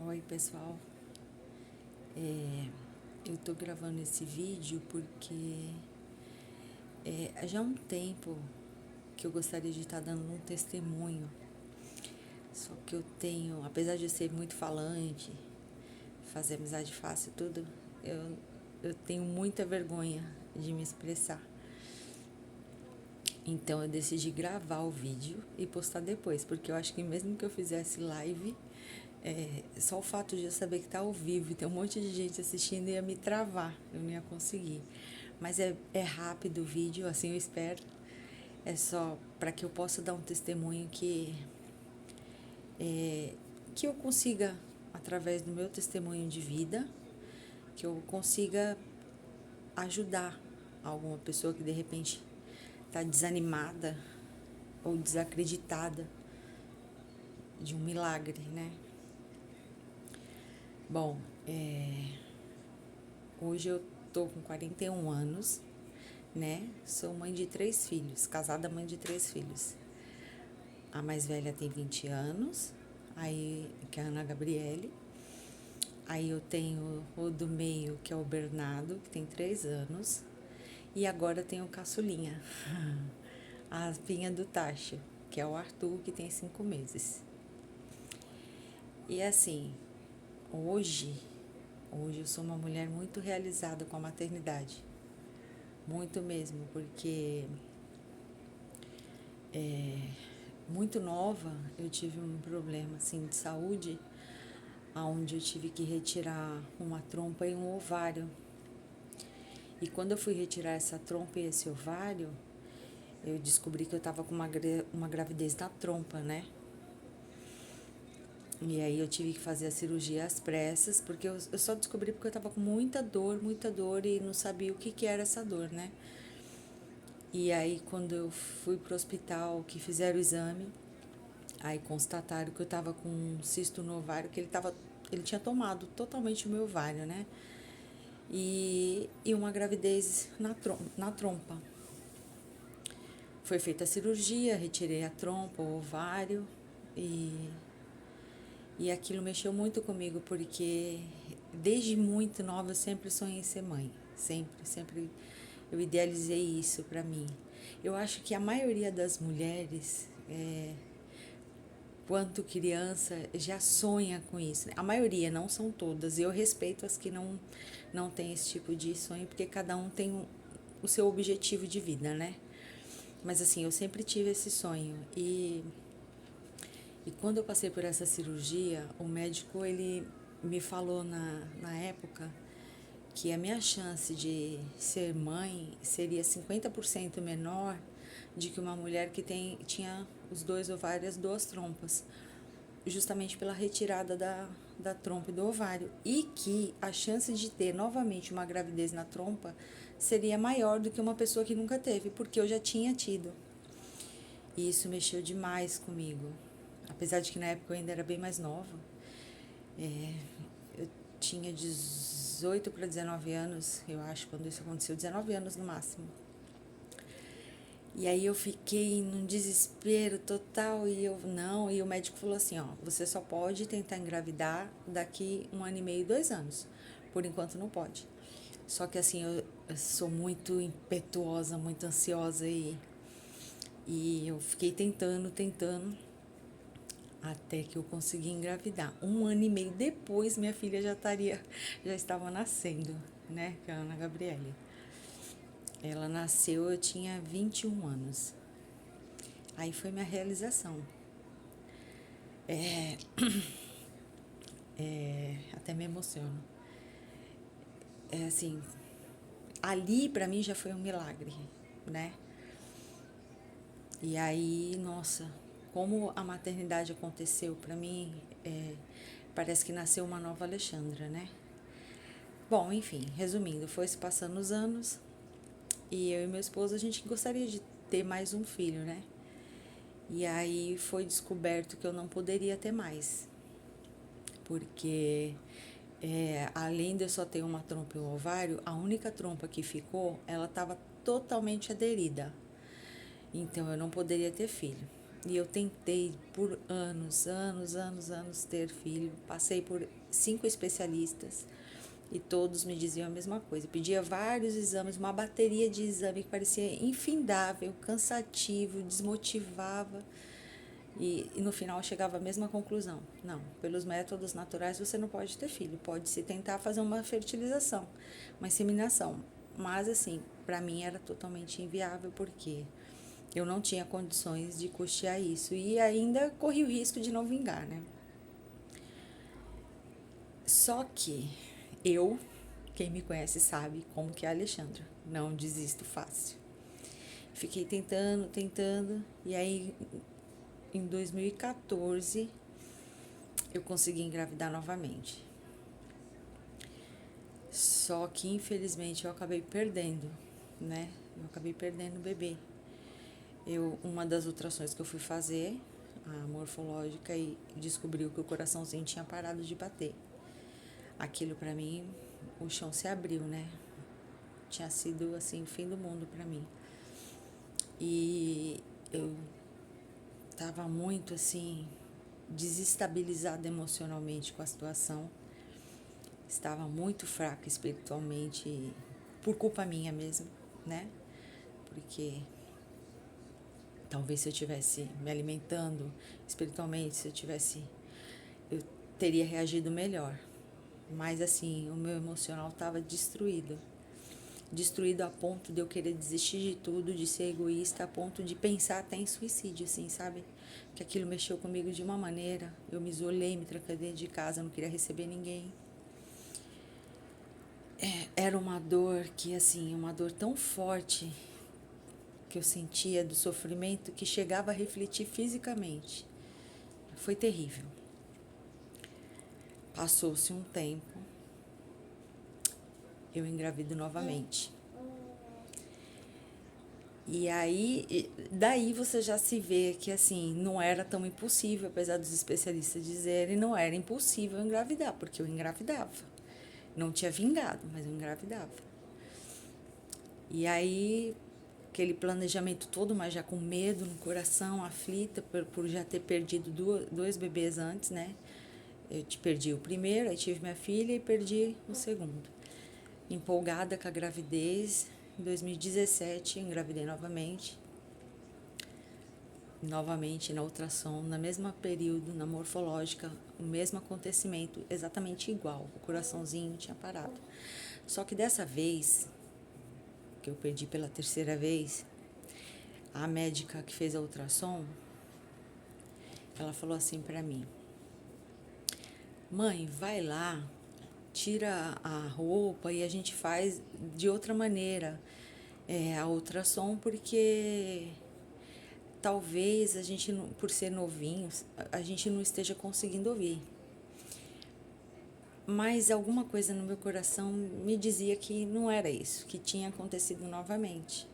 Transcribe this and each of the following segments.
Oi pessoal, eu tô gravando esse vídeo porque já há um tempo que eu gostaria de estar dando um testemunho, só que eu tenho, apesar de eu ser muito falante, fazer amizade fácil e tudo, eu tenho muita vergonha de me expressar. Então eu decidi gravar o vídeo e postar depois, porque eu acho que mesmo que eu fizesse live, só o fato de eu saber que tá ao vivo e tem um monte de gente assistindo ia me travar, eu não ia conseguir. Mas é rápido o vídeo, assim eu espero. É só para que eu possa dar um testemunho que eu consiga, através do meu testemunho de vida, que eu consiga ajudar alguma pessoa que de repente está desanimada ou desacreditada de um milagre, né? Bom, hoje eu tô com 41 anos, né? Sou mãe de 3 filhos, casada, mãe de 3 filhos. A mais velha tem 20 anos, aí que é a Ana Gabriele. Aí eu tenho o do meio, que é o Bernardo, que tem 3 anos. E agora tenho o caçulinha, a pinha do tacho, que é o Arthur, que tem 5 meses. E assim, hoje, hoje eu sou uma mulher muito realizada com a maternidade. Muito mesmo, porque muito nova eu tive um problema assim de saúde, onde eu tive que retirar uma trompa e um ovário. E quando eu fui retirar essa trompa e esse ovário, eu descobri que eu estava com uma gravidez na trompa, né? E aí eu tive que fazer a cirurgia às pressas, porque eu só descobri porque eu estava com muita dor e não sabia o que era essa dor, né? E aí quando eu fui pro hospital, que fizeram o exame, aí constataram que eu estava com um cisto no ovário, que ele tinha tomado totalmente o meu ovário, né? E uma gravidez na trompa. Foi feita a cirurgia, retirei a trompa, o ovário e aquilo mexeu muito comigo, porque desde muito nova eu sempre sonhei em ser mãe. Sempre eu idealizei isso para mim. Eu acho que a maioria das mulheres, quanto criança, já sonha com isso. A maioria, não são todas. E eu respeito as que não têm esse tipo de sonho, porque cada um tem o seu objetivo de vida, né? Mas assim, eu sempre tive esse sonho. E quando eu passei por essa cirurgia, o médico ele me falou na época que a minha chance de ser mãe seria 50% menor de que uma mulher que tinha os 2 ovários, as 2 trompas, justamente pela retirada da trompa e do ovário. E que a chance de ter novamente uma gravidez na trompa seria maior do que uma pessoa que nunca teve, porque eu já tinha tido. E isso mexeu demais comigo. Apesar de que na época eu ainda era bem mais nova. Eu tinha 18 para 19 anos, eu acho, quando isso aconteceu, 19 anos no máximo. E aí eu fiquei num desespero total e o médico falou assim, ó, você só pode tentar engravidar daqui 1 ano e meio, 2 anos. Por enquanto não pode. Só que assim, eu sou muito impetuosa, muito ansiosa e eu fiquei tentando, até que eu consegui engravidar. 1 ano e meio depois, minha filha já estava nascendo, né? Que é a Ana Gabriele. Ela nasceu, eu tinha 21 anos. Aí foi minha realização. Até me emociono. Assim, ali pra mim já foi um milagre, né? E aí, nossa, como a maternidade aconteceu pra mim, parece que nasceu uma nova Alexandra, né? Bom, enfim, resumindo, foi se passando os anos e eu e meu esposo a gente gostaria de ter mais um filho, né? E aí foi descoberto que eu não poderia ter mais, porque além de eu só ter uma trompa e um ovário, a única trompa que ficou, ela estava totalmente aderida. Então eu não poderia ter filho. E eu tentei por anos ter filho. Passei por 5 especialistas e todos me diziam a mesma coisa. Eu pedia vários exames, uma bateria de exame que parecia infindável, cansativo, desmotivava. E no final chegava à mesma conclusão. Não, pelos métodos naturais você não pode ter filho. Pode-se tentar fazer uma fertilização, uma inseminação. Mas assim, para mim era totalmente inviável porque eu não tinha condições de custear isso. E ainda corri o risco de não vingar, né? Só que quem me conhece sabe como que é a Alexandra. Não desisto fácil. Fiquei tentando. E aí, em 2014, eu consegui engravidar novamente. Só que, infelizmente, eu acabei perdendo, né? Eu acabei perdendo o bebê. Uma das ultrassons que eu fui fazer, a morfológica, e descobriu que o coraçãozinho tinha parado de bater. Aquilo pra mim, o chão se abriu, né? Tinha sido assim o fim do mundo pra mim. E eu tava muito assim desestabilizada emocionalmente com a situação. Estava muito fraca espiritualmente por culpa minha mesmo, né? Porque talvez se eu tivesse me alimentando espiritualmente, eu teria reagido melhor. Mas assim, o meu emocional estava destruído. Destruído a ponto de eu querer desistir de tudo, de ser egoísta, a ponto de pensar até em suicídio, assim, sabe? Que aquilo mexeu comigo de uma maneira. Eu me isolei, me tranquei dentro de casa, não queria receber ninguém. Era uma dor que, assim, uma dor tão forte que eu sentia do sofrimento que chegava a refletir fisicamente. Foi terrível. Passou-se um tempo, eu engravido novamente. E aí, daí você já se vê que, assim, não era tão impossível, apesar dos especialistas dizerem, não era impossível engravidar, porque eu engravidava. Não tinha vingado, mas eu engravidava. E aí, aquele planejamento todo, mas já com medo no coração, aflita por já ter perdido dois bebês antes, né? Eu perdi o primeiro, aí tive minha filha e perdi o segundo. Empolgada com a gravidez, em 2017 engravidei novamente. Novamente na ultrassom, no mesmo período, na morfológica, o mesmo acontecimento, exatamente igual. O coraçãozinho tinha parado. Só que dessa vez, que eu perdi pela terceira vez, a médica que fez a ultrassom, ela falou assim pra mim: mãe, vai lá, tira a roupa e a gente faz de outra maneira a ultrassom, porque talvez a gente, por ser novinhos, a gente não esteja conseguindo ouvir. Mas alguma coisa no meu coração me dizia que não era isso, que tinha acontecido novamente.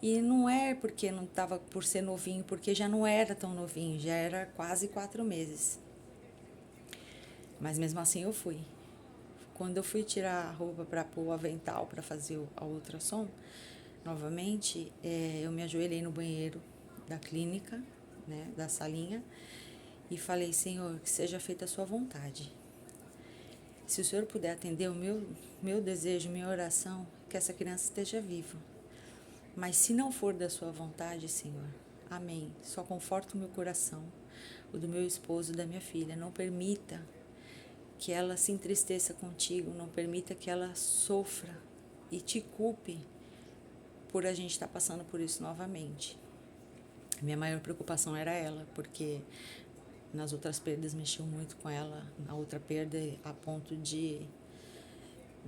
E não é porque não estava por ser novinho, porque já não era tão novinho, já era quase 4 meses. Mas mesmo assim eu fui. Quando eu fui tirar a roupa para pôr o avental para fazer a ultrassom, novamente, eu me ajoelhei no banheiro da clínica, né, da salinha, e falei: Senhor, que seja feita a sua vontade. Se o Senhor puder atender o meu desejo, minha oração, que essa criança esteja viva. Mas se não for da sua vontade, Senhor, amém. Só conforta o meu coração, o do meu esposo e da minha filha. Não permita que ela se entristeça contigo, não permita que ela sofra e te culpe por a gente estar passando por isso novamente. Minha maior preocupação era ela, porque nas outras perdas mexeu muito com ela, na outra perda a ponto de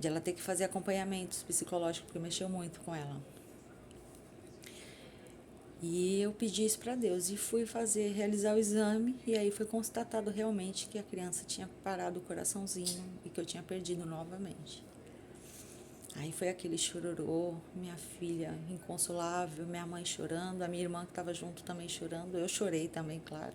ela ter que fazer acompanhamentos psicológicos, porque mexeu muito com ela. E eu pedi isso para Deus e fui realizar o exame, e aí foi constatado realmente que a criança tinha parado o coraçãozinho e que eu tinha perdido novamente. Aí foi aquele chororô, minha filha inconsolável, minha mãe chorando, a minha irmã que estava junto também chorando, eu chorei também, claro.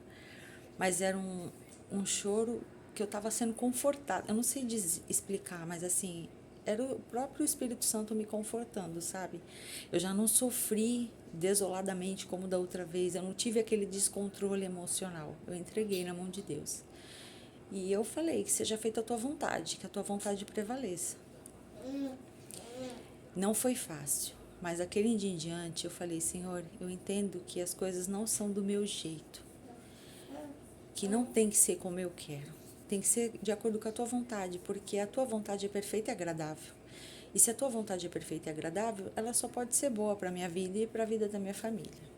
Mas era um choro que eu estava sendo confortada, eu não sei explicar, mas assim, era o próprio Espírito Santo me confortando, sabe? Eu já não sofri desoladamente como da outra vez, eu não tive aquele descontrole emocional. Eu entreguei na mão de Deus. E eu falei que seja feita a tua vontade, que a tua vontade prevaleça. Não foi fácil, mas aquele dia em diante eu falei, Senhor, eu entendo que as coisas não são do meu jeito, que não tem que ser como eu quero, tem que ser de acordo com a tua vontade, porque a tua vontade é perfeita e agradável. E se a tua vontade é perfeita e agradável, ela só pode ser boa para a minha vida e para a vida da minha família.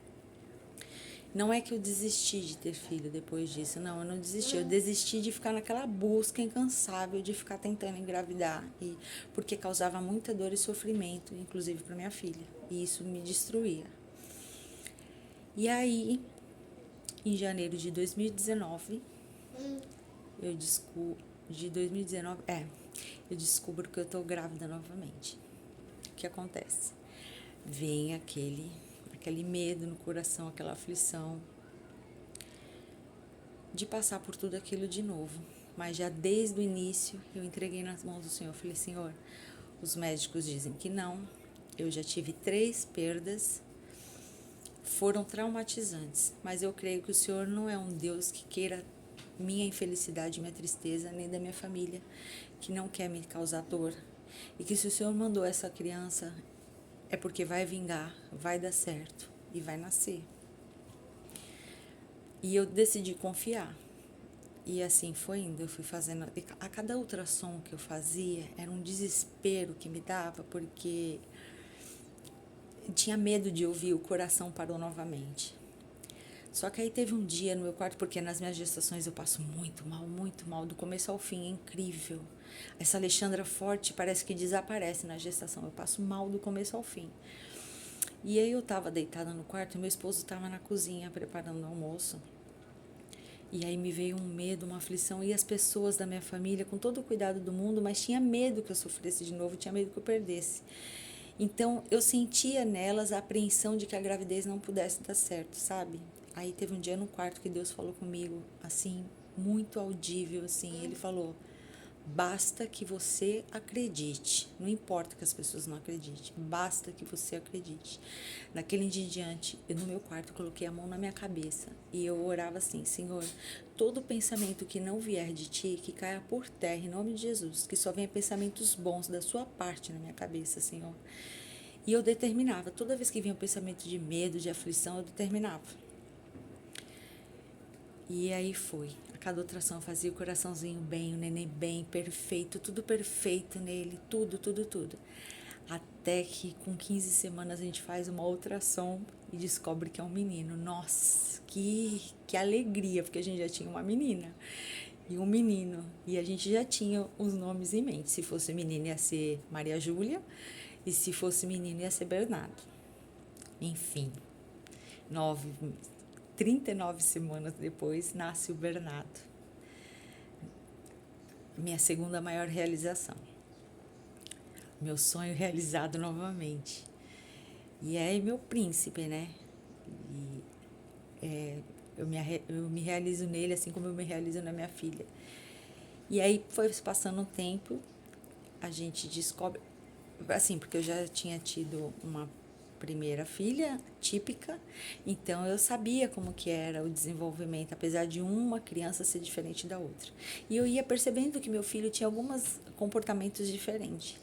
Não é que eu desisti de ter filho depois disso, não, eu não desisti. Eu desisti de ficar naquela busca incansável de ficar tentando engravidar, porque causava muita dor e sofrimento, inclusive para minha filha. E isso me destruía. E aí, em janeiro de 2019, eu descubro que eu tô grávida novamente. O que acontece? Vem aquele medo no coração, aquela aflição de passar por tudo aquilo de novo. Mas já desde o início eu entreguei nas mãos do Senhor. Eu falei, Senhor, os médicos dizem que não. Eu já tive 3 perdas, foram traumatizantes. Mas eu creio que o Senhor não é um Deus que queira minha infelicidade, minha tristeza, nem da minha família, que não quer me causar dor. E que se o Senhor mandou essa criança, é porque vai vingar, vai dar certo e vai nascer. E eu decidi confiar. E assim foi indo, eu fui fazendo. A cada ultrassom que eu fazia, era um desespero que me dava, porque tinha medo de ouvir, o coração parou novamente. Só que aí teve um dia no meu quarto, porque nas minhas gestações eu passo muito mal, do começo ao fim, é incrível. Essa Alexandra forte parece que desaparece na gestação, eu passo mal do começo ao fim. E aí eu tava deitada no quarto e meu esposo tava na cozinha preparando o almoço. E aí me veio um medo, uma aflição, e as pessoas da minha família, com todo o cuidado do mundo, mas tinha medo que eu sofresse de novo, tinha medo que eu perdesse. Então, eu sentia nelas a apreensão de que a gravidez não pudesse dar certo, sabe? Aí teve um dia no quarto que Deus falou comigo, assim, muito audível, assim, ele falou, basta que você acredite, não importa que as pessoas não acreditem, basta que você acredite. Naquele dia em diante, eu no meu quarto coloquei a mão na minha cabeça e eu orava assim, Senhor, todo pensamento que não vier de Ti, que caia por terra em nome de Jesus, que só venha pensamentos bons da Sua parte na minha cabeça, Senhor. E eu determinava, toda vez que vinha um pensamento de medo, de aflição, eu determinava. E aí foi. A cada ultrassom eu fazia o coraçãozinho bem, o neném bem, perfeito, tudo perfeito nele, tudo. Até que com 15 semanas a gente faz uma ultrassom e descobre que é um menino. Nossa, que alegria, porque a gente já tinha uma menina e um menino. E a gente já tinha os nomes em mente. Se fosse menina ia ser Maria Júlia e se fosse menino ia ser Bernardo. Enfim, 39 semanas depois, nasce o Bernardo. Minha segunda maior realização. Meu sonho realizado novamente. E é meu príncipe, né? Eu me realizo nele assim como eu me realizo na minha filha. E aí foi passando um tempo, a gente descobre... Assim, porque eu já tinha tido uma primeira filha típica, então eu sabia como que era o desenvolvimento, apesar de uma criança ser diferente da outra. E eu ia percebendo que meu filho tinha alguns comportamentos diferentes.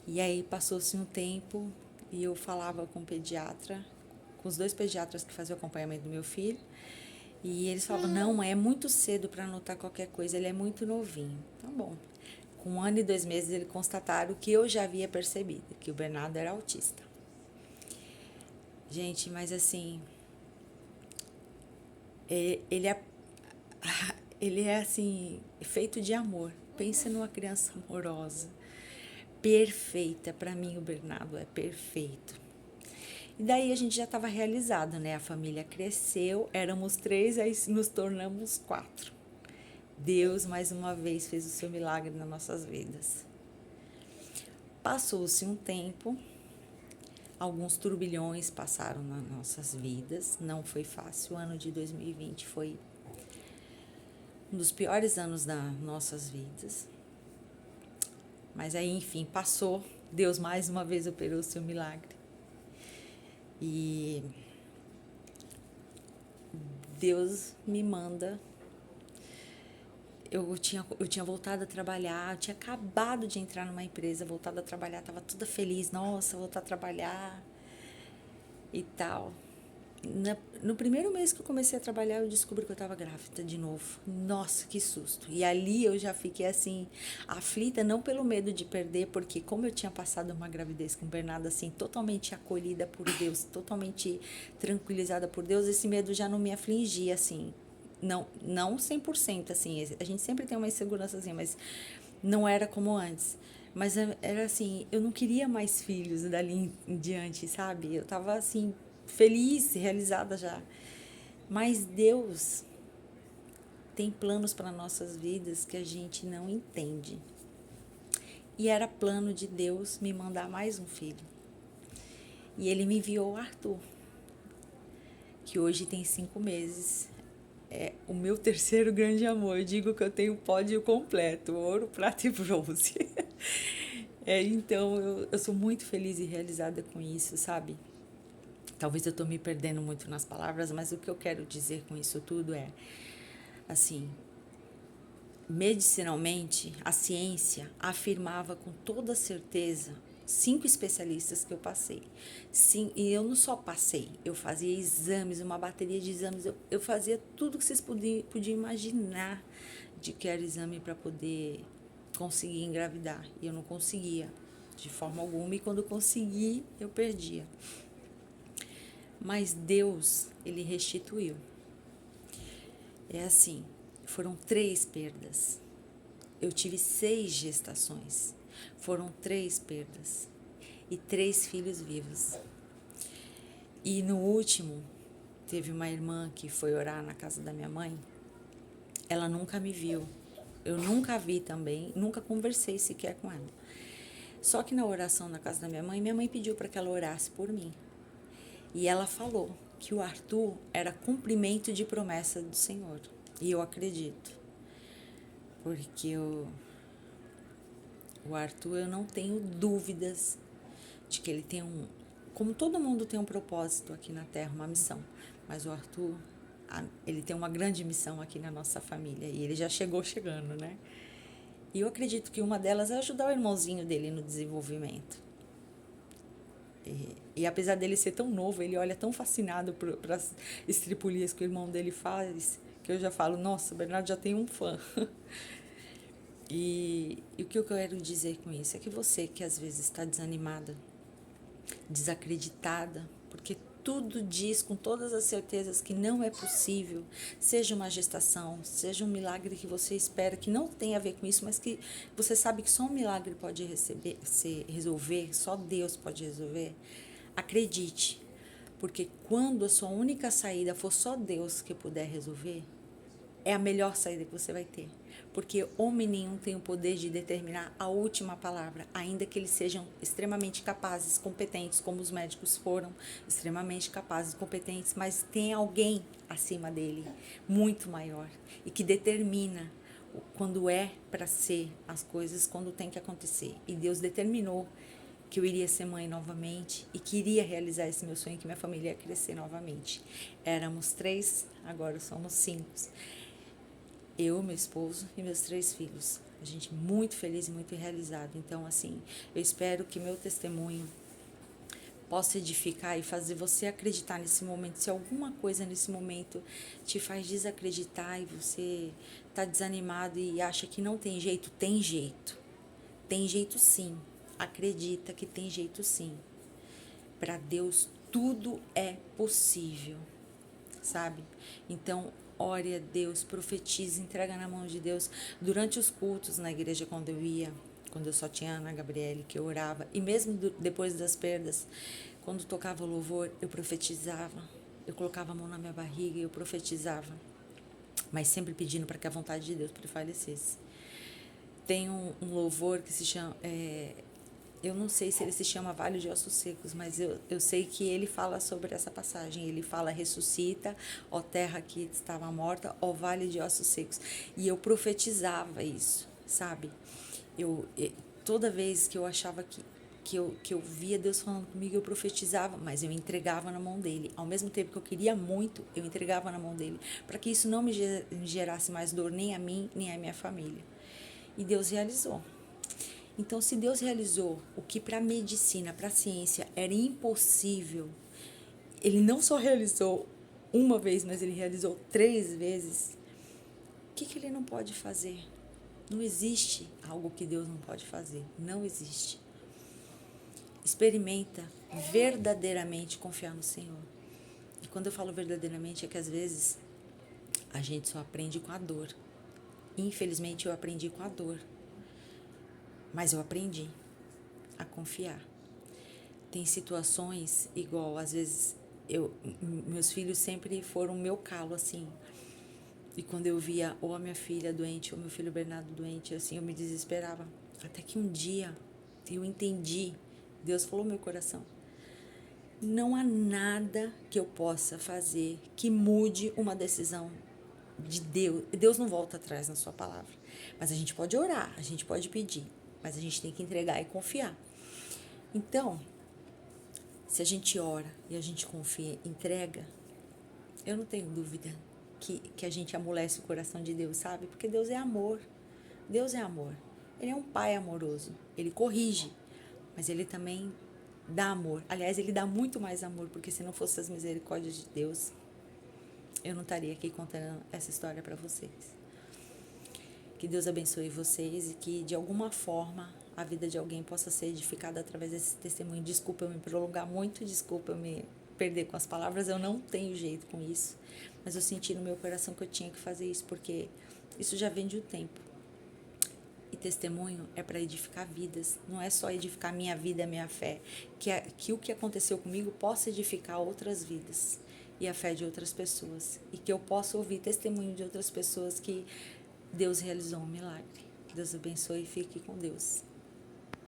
E aí passou-se um tempo e eu falava com o pediatra, com os 2 pediatras que faziam o acompanhamento do meu filho, e eles falavam, não, é muito cedo para notar qualquer coisa, ele é muito novinho. Tá bom. Com 1 ano e 2 meses, eles constataram que eu já havia percebido, que o Bernardo era autista. Gente, mas assim, ele é assim, feito de amor. Pensa numa criança amorosa, perfeita. Para mim, o Bernardo é perfeito. E daí a gente já estava realizado, né? A família cresceu, éramos 3, aí nos tornamos 4. Deus, mais uma vez, fez o seu milagre nas nossas vidas. Passou-se um tempo, alguns turbilhões passaram nas nossas vidas, não foi fácil. O ano de 2020 foi um dos piores anos das nossas vidas. Mas aí, enfim, passou. Deus mais uma vez operou o seu milagre. E Deus me manda. Eu tinha voltado a trabalhar, eu tinha acabado de entrar numa empresa, voltado a trabalhar, estava toda feliz, nossa, voltar a trabalhar e tal. No primeiro mês que eu comecei a trabalhar, eu descobri que eu estava grávida de novo. Nossa, que susto. E ali eu já fiquei assim, aflita, não pelo medo de perder, porque como eu tinha passado uma gravidez com o Bernardo, assim, totalmente acolhida por Deus, totalmente tranquilizada por Deus, esse medo já não me afligia, assim. Não 100%, assim, a gente sempre tem uma insegurança, assim, mas não era como antes. Mas era assim, eu não queria mais filhos dali em diante, sabe? Eu tava assim, feliz, realizada já. Mas Deus tem planos para nossas vidas que a gente não entende. E era plano de Deus me mandar mais um filho. E ele me enviou o Arthur, que hoje tem 5 meses. É o meu terceiro grande amor. Eu digo que eu tenho o pódio completo, ouro, prata e bronze. Então, eu sou muito feliz e realizada com isso, sabe? Talvez eu estou me perdendo muito nas palavras, mas o que eu quero dizer com isso tudo é, assim, medicinalmente, a ciência afirmava com toda certeza 5 especialistas que eu passei. Sim, e eu não só passei, eu fazia exames, uma bateria de exames, eu fazia tudo que vocês podiam imaginar de que era exame para poder conseguir engravidar. E eu não conseguia, de forma alguma, e quando eu consegui, eu perdia. Mas Deus, ele restituiu. É assim, foram 3 perdas. Eu tive 6 gestações. Foram 3 perdas. E 3 filhos vivos. E no último, teve uma irmã que foi orar na casa da minha mãe. Ela nunca me viu. Eu nunca a vi também, nunca conversei sequer com ela. Só que na oração na casa da minha mãe pediu para que ela orasse por mim. E ela falou que o Arthur era cumprimento de promessa do Senhor. E eu acredito. Porque o Arthur, eu não tenho dúvidas de que ele tem como todo mundo tem um propósito aqui na Terra, uma missão. Mas o Arthur, ele tem uma grande missão aqui na nossa família. E ele já chegando, né? E eu acredito que uma delas é ajudar o irmãozinho dele no desenvolvimento. E apesar dele ser tão novo, ele olha tão fascinado para as estripulias que o irmão dele faz, que eu já falo, nossa, o Bernardo já tem um fã. E o que eu quero dizer com isso é que você que às vezes está desanimada, desacreditada, porque tudo diz com todas as certezas que não é possível, seja uma gestação, seja um milagre que você espera, que não tem a ver com isso, mas que você sabe que só um milagre pode resolver, só Deus pode resolver. Acredite, porque quando a sua única saída for só Deus que puder resolver, é a melhor saída que você vai ter. Porque homem nenhum tem o poder de determinar a última palavra, ainda que eles sejam extremamente capazes, competentes, como os médicos foram extremamente capazes, competentes, mas tem alguém acima dele, muito maior, e que determina quando é para ser as coisas, quando tem que acontecer. E Deus determinou que eu iria ser mãe novamente e queria realizar esse meu sonho, que minha família ia crescer novamente. Éramos 3, agora somos 5. Eu, meu esposo e meus 3 filhos. A gente muito feliz e muito realizado. Então, assim, eu espero que meu testemunho possa edificar e fazer você acreditar nesse momento. Se alguma coisa nesse momento te faz desacreditar e você está desanimado e acha que não tem jeito, tem jeito. Tem jeito sim. Acredita que tem jeito sim. Para Deus tudo é possível, sabe? Então, ore a Deus, profetize, entrega na mão de Deus. Durante os cultos na igreja, quando eu ia, quando eu só tinha a Ana Gabriele, que eu orava, e mesmo depois das perdas, quando tocava o louvor, eu profetizava. Eu colocava a mão na minha barriga e eu profetizava, mas sempre pedindo para que a vontade de Deus prevalecesse. Tem um louvor que se chama... eu não sei se ele se chama Vale de Ossos Secos, mas eu sei que ele fala sobre essa passagem. Ele fala, ressuscita, ó terra que estava morta, ó vale de ossos secos. E eu profetizava isso, sabe? toda vez que eu achava que eu via Deus falando comigo, eu profetizava, mas eu entregava na mão dele. Ao mesmo tempo que eu queria muito, eu entregava na mão dele, para que isso não me gerasse mais dor, nem a mim, nem a minha família. E Deus realizou. Então, se Deus realizou o que para a medicina, para a ciência era impossível, ele não só realizou uma vez, mas ele realizou 3 vezes, o que ele não pode fazer? Não existe algo que Deus não pode fazer. Não existe. Experimenta verdadeiramente confiar no Senhor. E quando eu falo verdadeiramente, é que às vezes a gente só aprende com a dor. Infelizmente, eu aprendi com a dor. Mas eu aprendi a confiar. Tem situações igual, às vezes, meus filhos sempre foram meu calo, assim. E quando eu via ou a minha filha doente, ou meu filho Bernardo doente, assim, eu me desesperava. Até que um dia eu entendi, Deus falou no meu coração, não há nada que eu possa fazer que mude uma decisão de Deus. Deus não volta atrás na sua palavra. Mas a gente pode orar, a gente pode pedir, mas a gente tem que entregar e confiar. Então, se a gente ora e a gente confia, entrega, eu não tenho dúvida que a gente amolece o coração de Deus, sabe? Porque Deus é amor. Deus é amor. Ele é um pai amoroso. Ele corrige, mas ele também dá amor. Aliás, ele dá muito mais amor, porque se não fosse as misericórdias de Deus, eu não estaria aqui contando essa história para vocês. Que Deus abençoe vocês e que, de alguma forma, a vida de alguém possa ser edificada através desse testemunho. Desculpa eu me prolongar muito, desculpa eu me perder com as palavras, eu não tenho jeito com isso. Mas eu senti no meu coração que eu tinha que fazer isso, porque isso já vem de um tempo. E testemunho é para edificar vidas, não é só edificar minha vida, minha fé. Que o que aconteceu comigo possa edificar outras vidas e a fé de outras pessoas. E que eu possa ouvir testemunho de outras pessoas que Deus realizou um milagre. Deus abençoe e fique com Deus.